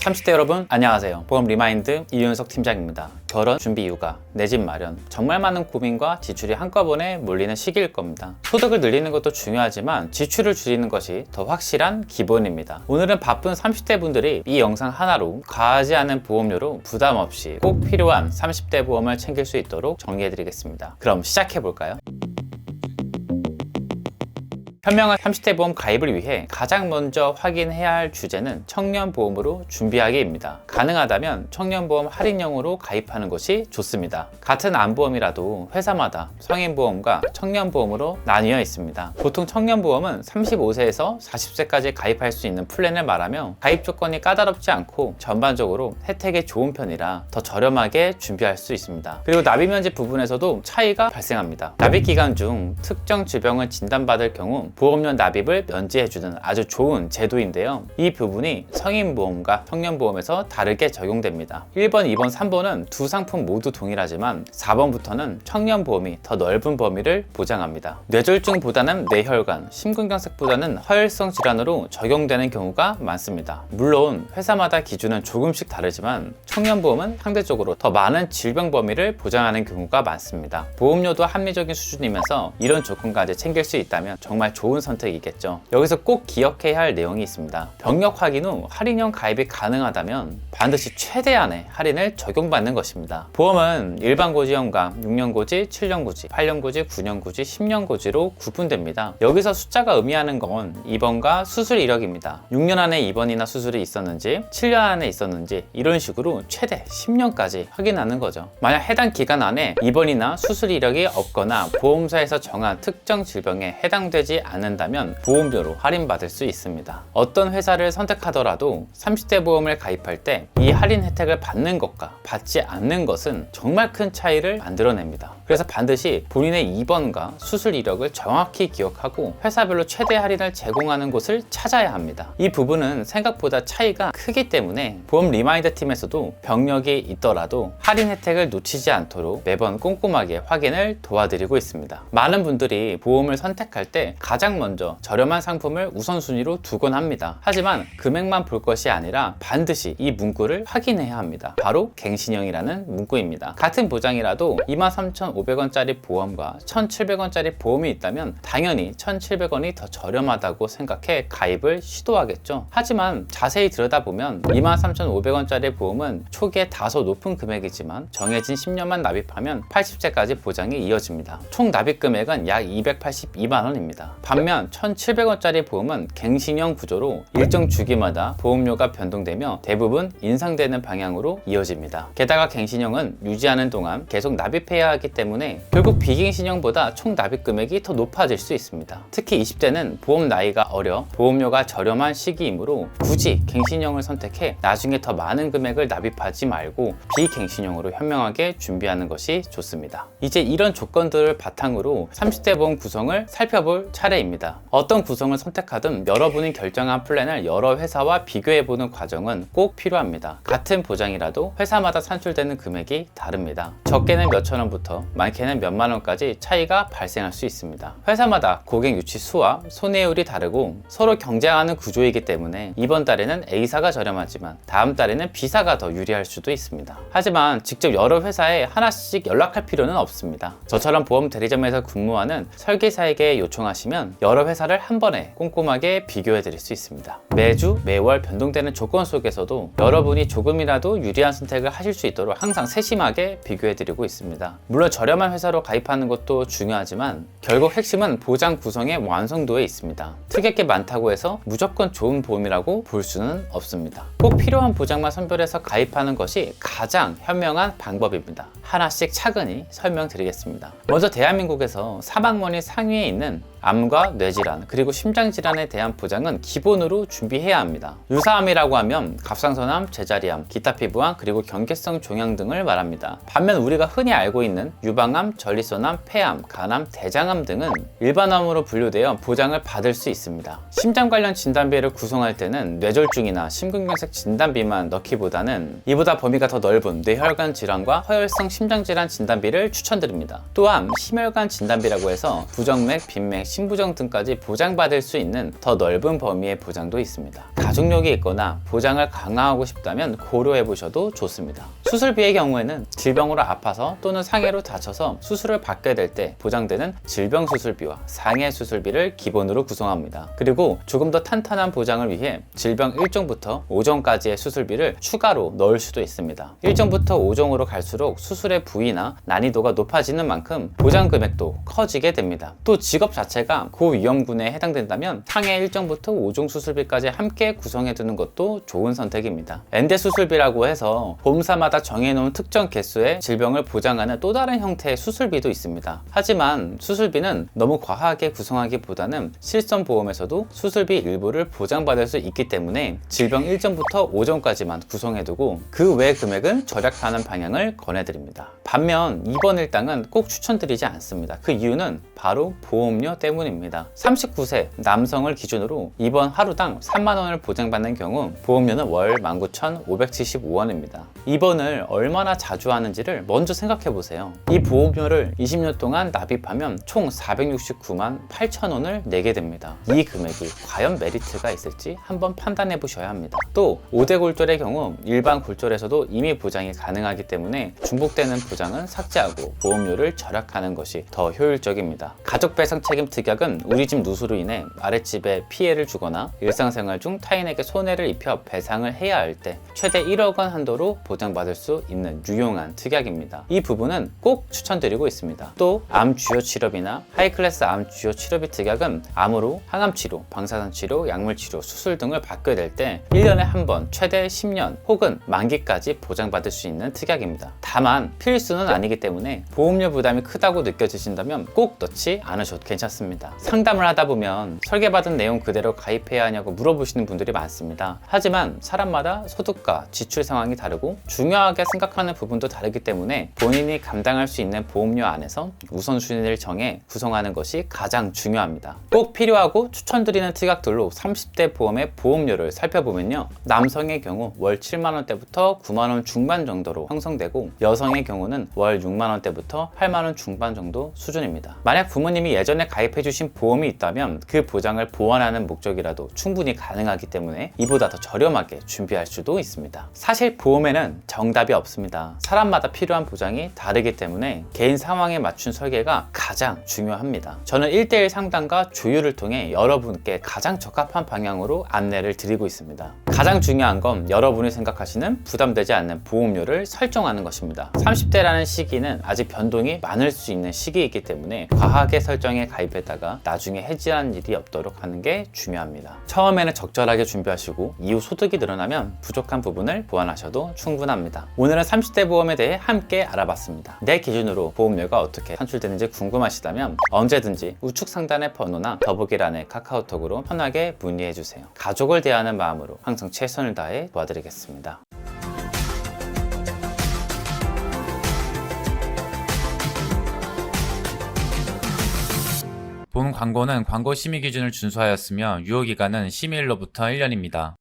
30대 여러분 안녕하세요. 보험 리마인드 이윤석 팀장입니다. 결혼, 준비, 육아, 내 집 마련, 정말 많은 고민과 지출이 한꺼번에 몰리는 시기일 겁니다. 소득을 늘리는 것도 중요하지만 지출을 줄이는 것이 더 확실한 기본입니다. 오늘은 바쁜 30대 분들이 이 영상 하나로 과하지 않은 보험료로 부담 없이 꼭 필요한 30대 보험을 챙길 수 있도록 정리해드리겠습니다. 그럼 시작해볼까요? 현명한 30대 보험 가입을 위해 가장 먼저 확인해야 할 주제는 청년보험으로 준비하기입니다. 가능하다면 청년보험 할인형으로 가입하는 것이 좋습니다. 같은 암보험이라도 회사마다 성인보험과 청년보험으로 나뉘어 있습니다. 보통 청년보험은 35세에서 40세까지 가입할 수 있는 플랜을 말하며 가입 조건이 까다롭지 않고 전반적으로 혜택이 좋은 편이라 더 저렴하게 준비할 수 있습니다. 그리고 납입면제 부분에서도 차이가 발생합니다. 납입 기간 중 특정 질병을 진단받을 경우 보험료 납입을 면제해주는 아주 좋은 제도인데요. 이 부분이 성인보험과 청년보험에서 다르게 적용됩니다. 1번, 2번, 3번은 두 상품 모두 동일하지만 4번부터는 청년보험이 더 넓은 범위를 보장합니다. 뇌졸중보다는 뇌혈관, 심근경색보다는 허혈성 질환으로 적용되는 경우가 많습니다. 물론 회사마다 기준은 조금씩 다르지만 청년보험은 상대적으로 더 많은 질병 범위를 보장하는 경우가 많습니다. 보험료도 합리적인 수준이면서 이런 조건까지 챙길 수 있다면 정말 좋은 선택이겠죠. 여기서 꼭 기억해야 할 내용이 있습니다. 병력 확인 후 할인형 가입이 가능하다면 반드시 최대한의 할인을 적용받는 것입니다. 보험은 일반 고지형과 6년 고지, 7년 고지, 8년 고지, 9년 고지, 10년 고지로 구분됩니다. 여기서 숫자가 의미하는 건 입원과 수술 이력입니다. 6년 안에 입원이나 수술이 있었는지, 7년 안에 있었는지 이런 식으로 최대 10년까지 확인하는 거죠. 만약 해당 기간 안에 입원이나 수술 이력이 없거나 보험사에서 정한 특정 질병에 해당되지 않는다면 보험료로 할인받을 수 있습니다. 어떤 회사를 선택하더라도 30대 보험을 가입할 때 이 할인 혜택을 받는 것과 받지 않는 것은 정말 큰 차이를 만들어냅니다. 그래서 반드시 본인의 입원과 수술 이력을 정확히 기억하고 회사별로 최대 할인을 제공하는 곳을 찾아야 합니다. 이 부분은 생각보다 차이가 크기 때문에 보험 리마인드 팀에서도 병력이 있더라도 할인 혜택을 놓치지 않도록 매번 꼼꼼하게 확인을 도와드리고 있습니다. 많은 분들이 보험을 선택할 때 가장 먼저 저렴한 상품을 우선순위로 두곤 합니다. 하지만 금액만 볼 것이 아니라 반드시 이 문구를 확인해야 합니다. 바로 갱신형이라는 문구입니다. 같은 보장이라도 23,500원짜리 보험과 1,700원짜리 보험이 있다면 당연히 1,700원이 더 저렴하다고 생각해 가입을 시도하겠죠. 하지만 자세히 들여다보면 23,500원짜리 보험은 초기에 다소 높은 금액이지만 정해진 10년만 납입하면 80세까지 보장이 이어집니다. 총 납입 금액은 약 282만원입니다. 반면 1,700원짜리 보험은 갱신형 구조로 일정 주기마다 보험료가 변동되며 대부분 인상되는 방향으로 이어집니다. 게다가 갱신형은 유지하는 동안 계속 납입해야 하기 때문에 결국 비갱신형보다 총 납입 금액이 더 높아질 수 있습니다. 특히 20대는 보험 나이가 어려 보험료가 저렴한 시기이므로 굳이 갱신형을 선택해 나중에 더 많은 금액을 납입하지 말고 비갱신형으로 현명하게 준비하는 것이 좋습니다. 이제 이런 조건들을 바탕으로 30대 보험 구성을 살펴볼 차례입니다. 어떤 구성을 선택하든 여러분이 결정한 플랜을 여러 회사와 비교해보는 과정은 꼭 필요합니다. 같은 보장이라도 회사마다 산출되는 금액이 다릅니다. 적게는 몇천 원부터 많게는 몇만 원까지 차이가 발생할 수 있습니다. 회사마다 고객 유치 수와 손해율이 다르고 서로 경쟁하는 구조이기 때문에 이번 달에는 A사가 저렴하지만 다음 달에는 B사가 더 유리할 수도 있습니다. 하지만 직접 여러 회사에 하나씩 연락할 필요는 없습니다. 저처럼 보험 대리점에서 근무하는 설계사에게 요청하시면 여러 회사를 한 번에 꼼꼼하게 비교해 드릴 수 있습니다. 매주 매월 변동되는 조건 속에서도 여러분이 조금이라도 유리한 선택을 하실 수 있도록 항상 세심하게 비교해 드리고 있습니다. 물론 저렴한 회사로 가입하는 것도 중요하지만 결국 핵심은 보장 구성의 완성도에 있습니다. 특이할 게 많다고 해서 무조건 좋은 보험이라고 볼 수는 없습니다. 꼭 필요한 보장만 선별해서 가입하는 것이 가장 현명한 방법입니다. 하나씩 차근히 설명드리겠습니다. 먼저 대한민국에서 사망원이 상위에 있는 암과 뇌질환 그리고 심장질환에 대한 보장은 기본으로 준비해야 합니다. 유사암이라고 하면 갑상선암, 제자리암, 기타 피부암 그리고 경계성 종양 등을 말합니다. 반면 우리가 흔히 알고 있는 유방암, 전립선암, 폐암, 간암, 대장암 등은 일반암으로 분류되어 보장을 받을 수 있습니다. 심장 관련 진단비를 구성할 때는 뇌졸중이나 심근경색 진단비만 넣기보다는 이보다 범위가 더 넓은 뇌혈관 질환과 허혈성 심장질환 진단비를 추천드립니다. 또한 심혈관 진단비라고 해서 부정맥, 빈맥, 신부정 등까지 보장받을 수 있는 더 넓은 범위의 보장도 있습니다. 가족력이 있거나 보장을 강화하고 싶다면 고려해 보셔도 좋습니다. 수술비의 경우에는 질병으로 아파서 또는 상해로 다쳐서 수술을 받게 될 때 보장되는 질병 수술비와 상해 수술비를 기본으로 구성합니다. 그리고 조금 더 탄탄한 보장을 위해 질병 1종부터 5종까지의 수술비를 추가로 넣을 수도 있습니다. 1종부터 5종으로 갈수록 수술의 부위나 난이도가 높아지는 만큼 보장 금액도 커지게 됩니다. 또 직업 자체가 고위험군에 해당된다면 상해 1종부터 5종 수술비까지 함께 구성해 두는 것도 좋은 선택입니다. 엔대 수술비라고 해서 보험사마다 정해놓은 특정 개수의 질병을 보장하는 또 다른 형태의 수술비도 있습니다. 하지만 수술비는 너무 과하게 구성하기보다는 실손보험에서도 수술비 일부를 보장받을 수 있기 때문에 질병 1종부터 5종까지만 구성해두고 그 외 금액은 절약하는 방향을 권해드립니다. 반면 입원 일당은 꼭 추천드리지 않습니다. 그 이유는 바로 보험료 때문입니다. 39세 남성을 기준으로 입원 하루당 3만원을 보장받는 경우 보험료는 월 19,575원입니다. 입원을 얼마나 자주 하는지를 먼저 생각해보세요. 이 보험료를 20년 동안 납입하면 총 469만 8천원을 내게 됩니다. 이 금액이 과연 메리트가 있을지 한번 판단해 보셔야 합니다. 또 5대 골절의 경우 일반 골절에서도 이미 보장이 가능하기 때문에 중복되는 보장은 삭제하고 보험료를 절약하는 것이 더 효율적입니다. 가족배상 책임 특약은 우리 집 누수로 인해 아랫집에 피해를 주거나 일상생활 중 타인에게 손해를 입혀 배상을 해야 할 때 최대 1억 원 한도로 보장받을 수 있는 유용한 특약입니다. 이 부분은 꼭 추천드리고 있습니다. 또 암 주요 치료비나 하이클래스 암 주요 치료비 특약은 암으로 항암 치료, 방사선 치료, 약물 치료, 수술 등을 받게 될 때 1년에 한 번 최대 10년 혹은 만기까지 보장받을 수 있는 특약입니다. 다만 필수는 아니기 때문에 보험료 부담이 크다고 느껴지신다면 꼭 넣지 않으셔도 괜찮습니다. 상담을 하다 보면 설계받은 내용 그대로 가입해야 하냐고 물어보시는 분들이 많습니다. 하지만 사람마다 소득과 지출 상황이 다르고 중요하게 생각하는 부분도 다르기 때문에 본인이 감당할 수 있는 보험료 안에서 우선순위를 정해 구성하는 것이 가장 중요합니다. 꼭 필요하고 추천드리는 특약들로 30대 보험의 보험료를 살펴보면요, 남성의 경우 월 7만원대부터 9만원 중반 정도로 형성되고 여성의 경우는 월 6만원대부터 8만원 중반 정도 수준입니다. 만약 부모님이 예전에 가입해주신 보험이 있다면 그 보장을 보완하는 목적이라도 충분히 가능하기 때문에 이보다 더 저렴하게 준비할 수도 있습니다. 사실 보험에는 정답이 없습니다. 사람마다 필요한 보장이 다르기 때문에 개인 상황에 맞춘 설계가 가장 중요합니다. 저는 1대1 상담과 조율을 통해 여러분께 가장 적합한 방향으로 안내를 드리고 있습니다. 가장 중요한 건 여러분이 생각하시는 부담되지 않는 보험료를 설정하는 것입니다. 30대라는 시기는 아직 변동이 많을 수 있는 시기이기 때문에 과하게 설정에 가입했다가 나중에 해지하는 일이 없도록 하는 게 중요합니다. 처음에는 적절하게 준비하시고 이후 소득이 늘어나면 부족한 부분을 보완하셔도 충분합니다. 오늘은 30대 보험에 대해 함께 알아봤습니다. 내 기준으로 보험료가 어떻게 산출되는지 궁금하시다면 언제든지 우측 상단의 번호나 더보기란의 카카오톡으로 편하게 문의해주세요. 가족을 대하는 마음으로 항상 최선을 다해 도와드리겠습니다. 본 광고는 광고 심의 기준을 준수하였으며 유효기간은 심의일로부터 1년입니다.